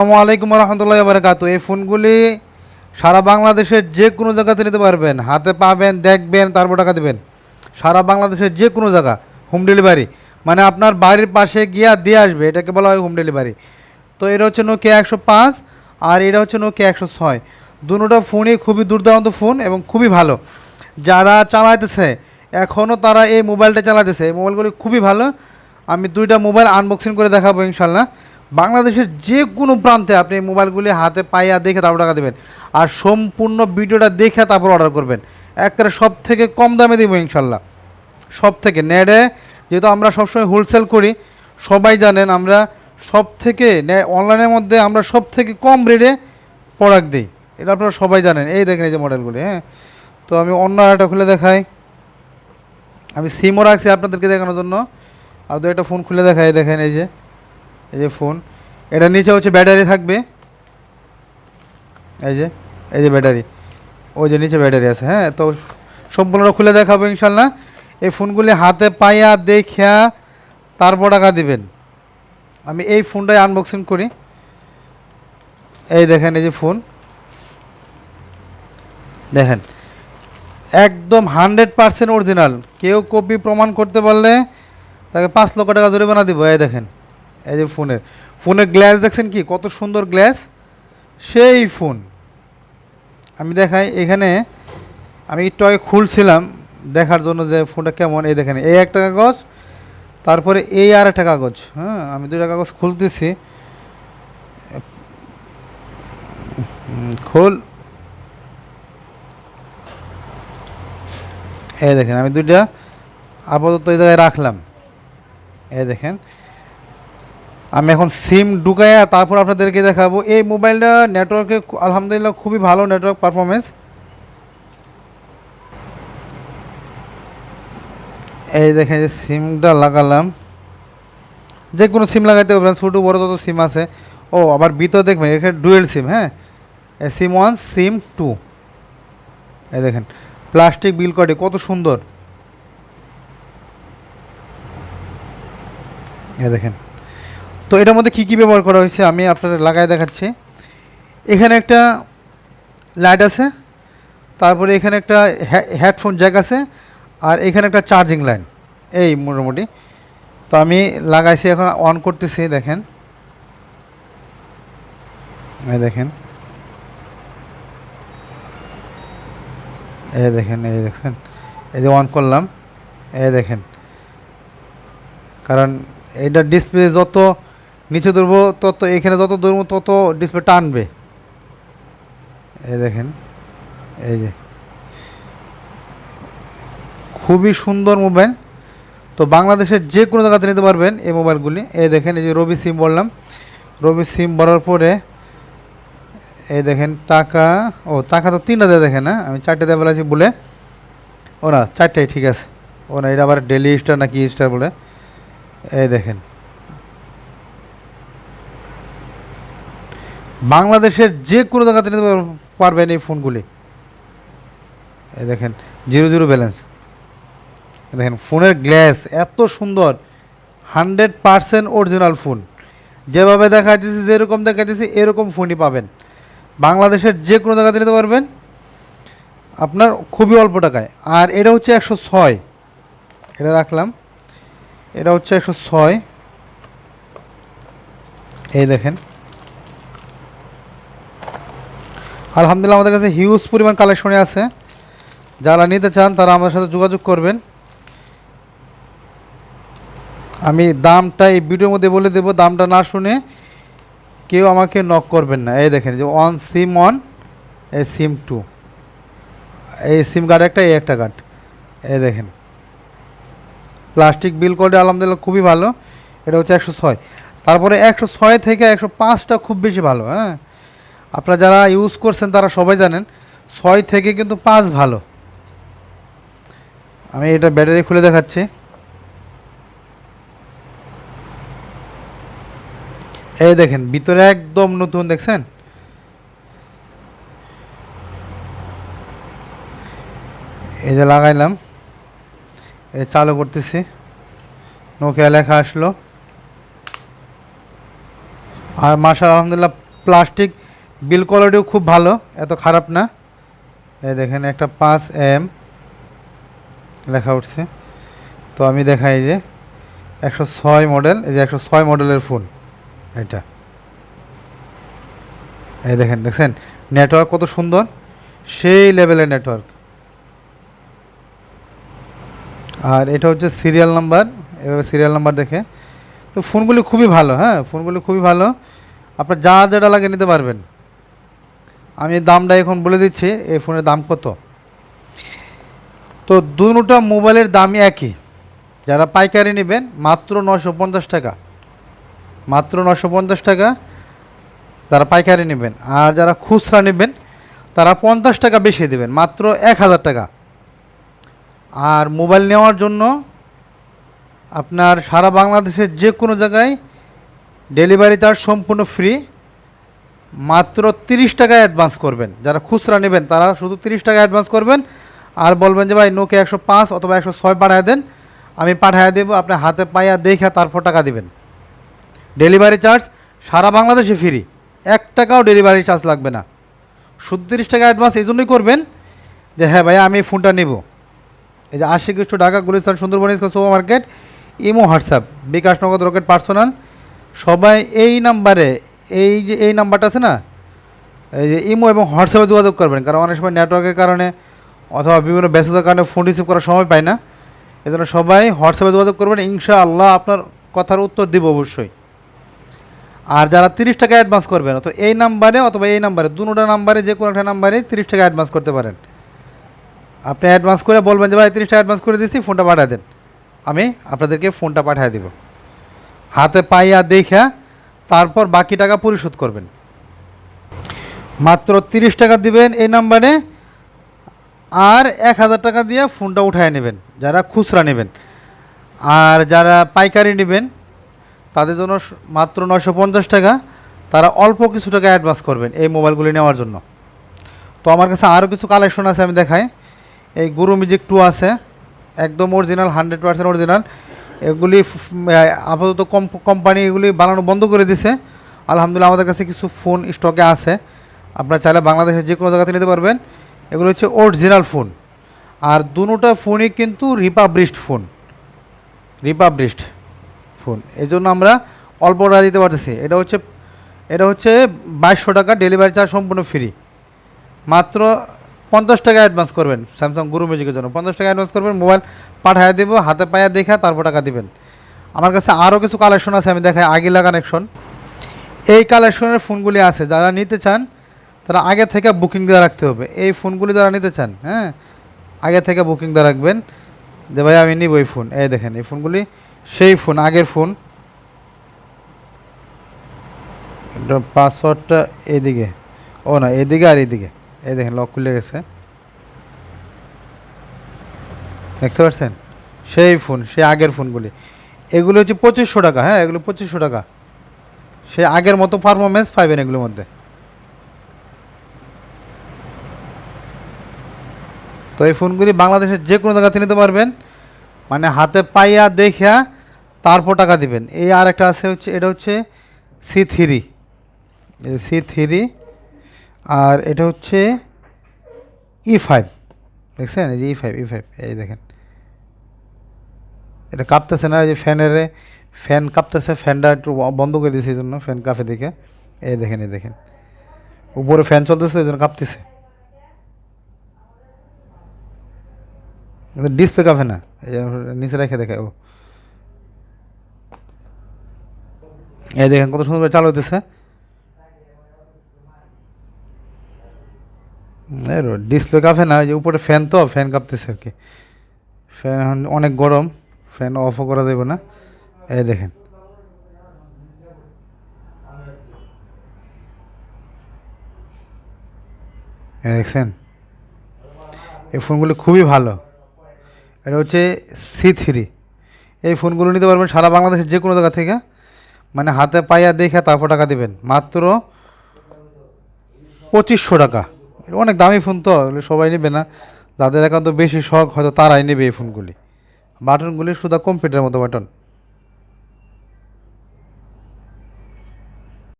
আসসালামু আলাইকুম রহমতুল্লাহি ওয়া বারাকাতুহু। এই ফোনগুলি সারা বাংলাদেশের যে কোনো জায়গাতে নিতে পারবেন, হাতে পাবেন, দেখবেন, তারপর টাকা দেবেন। সারা বাংলাদেশের যে কোনো জায়গা হোম ডেলিভারি, মানে আপনার বাড়ির পাশে গিয়ে দিয়ে আসবে, এটাকে বলা হয় হোম ডেলিভারি। তো এটা হচ্ছে নোকিয়া 105 আর এটা হচ্ছে নোকিয়া 106। দুটোটা ফোনই খুবই দুর্দান্ত ফোন এবং খুবই ভালো। যারা চালাইতেছে এখনও তারা এই মোবাইলটা চালাতেছে, এই মোবাইলগুলি খুবই ভালো। আমি দুইটা মোবাইল আনবক্সিং করে দেখাবো ইনশাল্লাহ। বাংলাদেশের যে কোনো প্রান্তে আপনি এই মোবাইলগুলি হাতে পাইয়া দেখে তারপর টাকা দেবেন, আর সম্পূর্ণ ভিডিওটা দেখে তারপর অর্ডার করবেন। একবারে সব থেকে কম দামে দেবো ইনশাল্লাহ, সব থেকে নেটে। যেহেতু আমরা সবসময় হোলসেল করি, সবাই জানেন আমরা সব থেকে অনলাইনের মধ্যে আমরা সব থেকে কম রেটে প্রোডাক্ট দিই, এটা আপনারা সবাই জানেন। এই দেখেন এই যে মডেলগুলি, হ্যাঁ। তো আমি অন্য একটা খুলে দেখাই, আমি সিমও রাখছি আপনাদেরকে দেখানোর জন্য। আর দু একটা ফোন খুলে দেখাই, দেখেন এই যে ফোন। এটা নিচে হচ্ছে ব্যাটারি থাকবে, এই যে ব্যাটারি, ওই যে নিচে ব্যাটারি আছে, হ্যাঁ। তো সম্পূর্ণ খুলে দেখাবো ইনশাল্লাহ। এই ফোনগুলি হাতে পাইয়া দেখিয়া তারপর টাকা দিবেন। আমি এই ফোনটাই আনবক্সিং করি। এই দেখেন এই যে ফোন, দেখেন একদম 100% অরিজিনাল। কেউ কপি প্রমাণ করতে পারলে তাকে 5 লক্ষ টাকা জরিমানা দিব। এই দেখেন এই যে ফোনের গ্লাস দেখছেন কি কত সুন্দর গ্লাস, সেই ফোন। আমি দেখাই, এখানে আমি একটু আগে খুলছিলাম দেখার জন্য যে ফোনটা কেমন। এই দেখেন এই একটা কাগজ, তারপরে এই আর একটা কাগজ, হ্যাঁ। আমি দুইটা কাগজ খুলতেছি, খোল। এই দেখেন আমি দুইটা আপাতত এই জায়গায় রাখলাম। এই দেখেন আমি এখন সিম ঢুকাইয়া তারপর আপনাদেরকে দেখাবো। এই মোবাইলটা নেটওয়ার্কে আলহামদুলিল্লাহ খুবই ভালো নেটওয়ার্ক পারফরমেন্স। এই দেখেন যে সিমটা লাগালাম, যে কোনো সিম লাগাইতে পারবেন, ছোটো বড়ো যত সিম আছে। ও আবার ভিতরে দেখবেন এখানে ডুয়েল সিম, হ্যাঁ। সিম 1 সিম 2। এই দেখেন প্লাস্টিক বিল কোয়ালিটি কত সুন্দর। এই দেখেন। তো এটার মধ্যে কী কী ব্যবহার করা হয়েছে আমি আপনাদের লাগাই দেখাচ্ছি। এখানে একটা লাইট আছে, তারপরে এখানে একটা হেডফোন জ্যাক আছে, আর এখানে একটা চার্জিং লাইন, এই মোটামুটি। তো আমি লাগাইছি, এখন অন করতেছি। দেখেন এই দেখেন এই দেখেন এই যে অন করলাম। এই দেখেন, কারণ এইটা ডিসপ্লে যত নিচে ধরবো তত, এখানে যত ধরবো তত ডিসপ্লে টানবে। এই দেখেন এই যে খুবই সুন্দর মোবাইল। তো বাংলাদেশের যে কোনো জায়গাতে নিতে পারবেন এই মোবাইলগুলি। এই দেখেন এই যে রবি সিম বললাম, রবি সিম ভরার পরে এই দেখেন টাকা, ও টাকা তো 3টা দেয়, দেখেন না আমি 4টে দেওয়া বলেছি বলে। ও না 4টাই ঠিক আছে, ও না এটা আবার ডেলি স্টার না কি স্টার বলে। এই দেখেন বাংলাদেশের যে কোনো জায়গাতে নিতে পারবেন এই ফোনগুলি। এই দেখেন 0 ব্যালেন্স। দেখেন ফোনের গ্লাস এত সুন্দর, 100% অরিজিনাল ফোন। যেভাবে দেখা যাচ্ছে, যেরকম দেখা যাচ্ছে এরকম ফোনই পাবেন। বাংলাদেশের যে কোনো জায়গাতে নিতে পারবেন আপনার খুবই অল্প টাকায়। আর এটা হচ্ছে 106, এটা রাখলাম, এটা হচ্ছে 106। এই দেখেন আলহামদুলিল্লাহ আমাদের কাছে হিউজ পরিমাণ কালেকশনে আছে। যারা নিতে চান তারা আমাদের সাথে যোগাযোগ করবেন। আমি দামটা এই ভিডিওর মধ্যে বলে দেবো, দামটা না শুনে কেউ আমাকে নক করবেন না। এই দেখেন যে সিম 1 এই সিম 2, এই সিম কার্ড একটা, এই একটা কার্ড। এই দেখেন প্লাস্টিক বিল কোয়ালিটি আলহামদুলিল্লাহ খুবই ভালো। এটা হচ্ছে 106। তারপরে 106 থেকে 105টা খুব বেশি ভালো, হ্যাঁ। আপনারা যারা ইউজ করছেন তারা সবাই জানেন 6 থেকে কিন্তু 5 ভালো। আমি এটা ব্যাটারি খুলে দেখাচ্ছি। এই দেখেন ভিতরে একদম নতুন, দেখছেন। এই যে লাগাইলাম, এই চালু করতেছি, নোকিয়া লেখা আসলো। আর মাশাআল্লাহ আলহামদুলিল্লাহ প্লাস্টিক, বিল কোয়ালিটিও খুব ভালো, এত খারাপ না। এই দেখেন একটা 5M লেখা উঠছে। তো আমি দেখাই যে 106 মডেল, এই যে 106 মডেলের ফোন এটা। এই দেখছেন নেটওয়ার্ক কত সুন্দর, সেই লেভেলের নেটওয়ার্ক। আর এটা হচ্ছে সিরিয়াল নাম্বার, এভাবে সিরিয়াল নাম্বার দেখে। তো ফোনগুলি খুবই ভালো, হ্যাঁ ফোনগুলি খুবই ভালো, আপনার যা যেটা লাগে নিতে পারবেন। আমি দামটা এখন বলে দিচ্ছি এই ফোনের দাম কত। তো দুটো মোবাইলের দামই একই। যারা পাইকারি নেবেন মাত্র 950 টাকা, মাত্র 950 টাকা যারা পাইকারি নেবেন। আর যারা খুচরা নেবেন তারা 50 টাকা বেশি দেবেন, মাত্র 1000 টাকা। আর মোবাইল নেওয়ার জন্য আপনার সারা বাংলাদেশের যে কোনো জায়গায় ডেলিভারি চার্জ সম্পূর্ণ ফ্রি, মাত্র 30 টাকা অ্যাডভান্স করবেন। যারা খুচরা নেবেন তারা শুধু 30 টাকা অ্যাডভান্স করবেন, আর বলবেন যে ভাই নোকিয়া 105 অথবা 106 পাঠিয়ে দেন, আমি পাঠিয়ে দেবো। আপনি হাতে পাইয়া দেখে তারপর টাকা দিবেন। ডেলিভারি চার্জ সারা বাংলাদেশে ফ্রি, 1 টাকাও ডেলিভারি চার্জ লাগবে না। শুধু 30 টাকা অ্যাডভান্স এই জন্যই করবেন যে হ্যাঁ ভাই আমি এই ফোনটা নেব। এই যে Ashik Dhaka, Gulistan, Sundarban, super market, imo, WhatsApp, bKash, Nagad, rocket, personal, সবাই এই নাম্বারে, এই যে এই নাম্বারটা আছে না, এই যে ইমো এবং হোয়াটসঅ্যাপে যোগাযোগ করবেন। কারণ অনেক সময় নেটওয়ার্কের কারণে অথবা বিভিন্ন ব্যস্ততার কারণে ফোন রিসিভ করার সময় পায় না, এজন্য সবাই হোয়াটসঅ্যাপে যোগাযোগ করবেন। ইনশাআল্লাহ আপনার কথার উত্তর দিব অবশ্যই। আর যারা 30 টাকা অ্যাডভান্স করবেন, তো এই নাম্বারে অথবা এই নাম্বারে, দুটো নাম্বারে যে কোনো একটা নাম্বারে 30 টাকা অ্যাডভান্স করতে পারেন। আপনি অ্যাডভান্স করে বলবেন যে ভাই 30 টাকা অ্যাডভান্স করে দিচ্ছি, ফোনটা পাঠিয়ে দেন, আমি আপনাদেরকে ফোনটা পাঠিয়ে দেব। হাতে পাইয়া দেখা তারপর বাকি টাকা পরিশোধ করবেন। মাত্র 30 টাকা দিবেন এই নাম্বারে, আর 1000 টাকা দিয়ে ফোনটা উঠায় নেবেন যারা খুচরা নেবেন। আর যারা পাইকারি নেবেন তাদের জন্য মাত্র 950 টাকা, তারা অল্প কিছু টাকা অ্যাডভান্স করবেন এই মোবাইলগুলি নেওয়ার জন্য। তো আমার কাছে আরও কিছু কালেকশন আছে, আমি দেখাই। এই গুরু মিউজিক 2 আছে, একদম অরিজিনাল, 100% অরিজিনাল। এগুলি আপাতত কোম্পানি এগুলি বানানো বন্ধ করে দিছে। আলহামদুলিল্লাহ আমাদের কাছে কিছু ফোন স্টকে আছে, আপনারা চাইলে বাংলাদেশের যে কোনো জায়গাতে নিতে পারবেন। এগুলো হচ্ছে অরিজিনাল ফোন। আর দুটোটা ফোনই কিন্তু রিপাবলিশড ফোন, রিপাবলিশড ফোন, এই জন্য আমরা অল্প টাকা দিতে পারতেছি। এটা হচ্ছে 2200 টাকা, ডেলিভারি চার্জ সম্পূর্ণ ফ্রি। মাত্র 50 টাকা অ্যাডভান্স করবেন স্যামসাং গুরু মিউজিকের জন্য, 50 টাকা অ্যাডভান্স করবেন, মোবাইল পাঠিয়ে দেবো, হাতে পায়ে দেখা তারপর টাকা দিবেন। আমার কাছে আরও কিছু কালেকশন আছে, আমি দেখাই। আগিলা কানেকশন, এই কালেকশনের ফোনগুলি আছে, যারা নিতে চান তারা আগে থেকে বুকিং দিয়ে রাখতে হবে। এই ফোনগুলি যারা নিতে চান, হ্যাঁ আগে থেকে বুকিং দিয়ে রাখবেন যে ভাই আমি নিব এই ফোন। এই দেখেন এই ফোনগুলি সেই ফোন, আগের ফোন। পাসওয়ার্ডটা এদিকে, ও না এদিকে আর এদিকে, এই দেখেন লক খুলে গেছে, দেখতে পাচ্ছেন সেই ফোন, সেই আগের ফোনগুলি। এগুলো হচ্ছে 2500 টাকা, হ্যাঁ এগুলো 2500 টাকা। সে আগের মতো পারফরমেন্স পাইবেন এগুলোর মধ্যে। তো এই ফোনগুলি বাংলাদেশের যে কোনো জায়গাতে নিতে পারবেন, মানে হাতে পাইয়া দেখা তারপর টাকা দিবেন। এই আর একটা আছে, হচ্ছে এটা হচ্ছে C3, C3। আর এটা হচ্ছে E5, দেখছেন এই যে E5, এই দেখেন এটা কাঁপতেছে না, এই যে ফ্যান কাঁপতেছে, ফ্যানটা একটু বন্ধ করে দিয়েছে এই জন্য ফ্যান কাঁপে দেখে। এই দেখেন উপরে ফ্যান চলতেছে এই জন্য কাঁপতেছে, ডিসপ্লে কাঁপে না। এই নিচে রেখে দেখে ও, এই দেখেন কত সুন্দর করে চালু হতেছে। ডিসপ্লে কাঁপে না, যে উপরে ফ্যান, তো ফ্যান কাঁপতেছে আর কি। ফ্যান এখন অনেক গরম, ফ্যান অফও করা যাবে না। এই দেখেন দেখছেন এই ফোনগুলি খুবই ভালো। এটা হচ্ছে C3। এই ফোনগুলো নিতে পারবেন সারা বাংলাদেশের যে কোনো জায়গা থেকে, মানে হাতে পাইয়া দেখে তারপর টাকা দেবেন। মাত্র 2500 টাকা। এটা অনেক দামি ফোন, তো এগুলো সবাই নেবে না, যাদের একান্ত বেশি শখ হয়তো তারাই নেবে এই ফোনগুলি। বাটনগুলি শুধু কম্পিউটারের মতো বাটন।